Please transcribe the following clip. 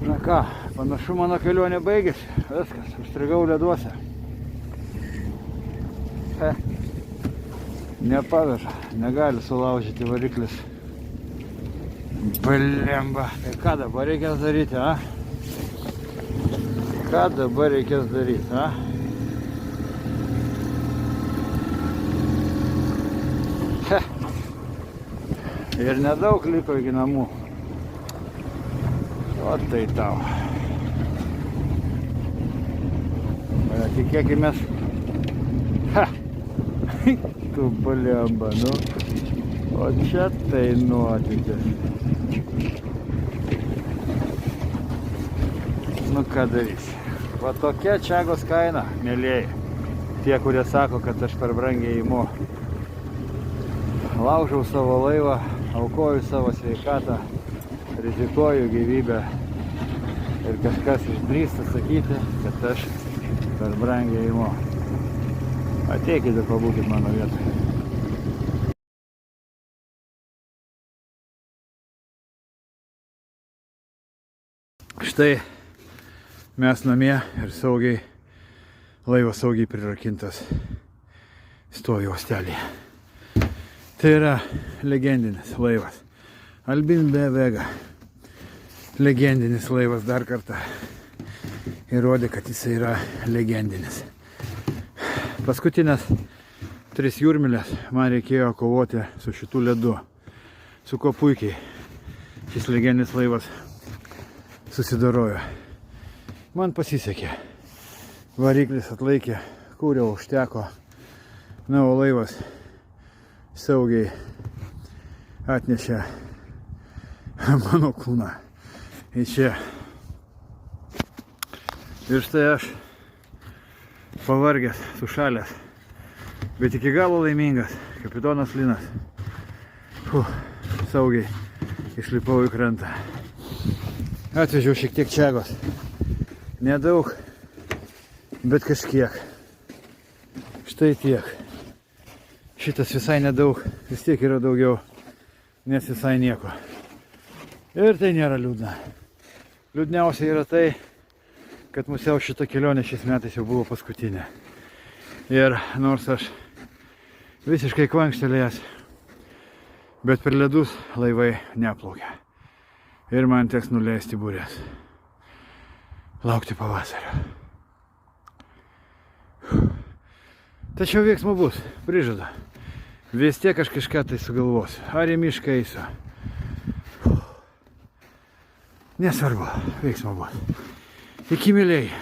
Na ką, panašu mano kelionė baigėsi. Viskas, užstrigau leduose. Nepaveža, negali sulaužyti variklis. Blemba. Tai ką dabar reikės daryti, a? Ką dabar reikės daryti, a? Ir nedaug liko iki namų. O tai tau. Tikėkimės. Tu blemba, nu. O čia tai nuotykis. Nu ką darysi. Va tokia Čiagos kaina, mėlėjai. Tie, kurie sako, kad aš per brangiai imu. Laužau savo laivą, aukoju savo sveikatą, rizikuoju gyvybę. Ir kažkas išdrįsta sakyti, kad aš per brangiai imu. Ateikite, pabūkit mano vietoje. Štai mes namie ir saugiai, laivas saugiai prirakintas stovi uostelėje. Tai yra legendinis laivas. Albin de Vega. Legendinis laivas dar kartą įrodė, kad jis yra legendinis. Paskutinės 3 jūrmylės man reikėjo kovoti su šitų ledu. Su ko puikiai šis legendinis laivas susidorojo. Man pasisekė. Variklis atlaikė, kūrio užteko. Na, o laivas saugiai atnešė mano kūną į čia. Ir štai aš pavargęs, sušalęs, bet iki galo laimingas, kapitonas Linas. Saugiai išlipau į krantą. Atvežiau šiek tiek Čiagos. Nedaug, bet kažkiek. Štai tiek. Šitas visai nedaug, vis tiek yra daugiau, nes visai nieko. Ir tai nėra liūdna. Liūdniausia yra tai, kad musiau šita kelionė šiais metais jau buvo paskutinė. Ir nors aš visiškai kvankštelėjęs, bet per ledus laivai neplaukia. Ir man teks nuleisti burės. Laukti pavasario. Tačiau veiksmų bus, prižadu. Vis tiek aš kažką tai sugalvosiu. Ar į mišką eisiu. Nesvarbu, veiksmų bus. Iki mylėjai.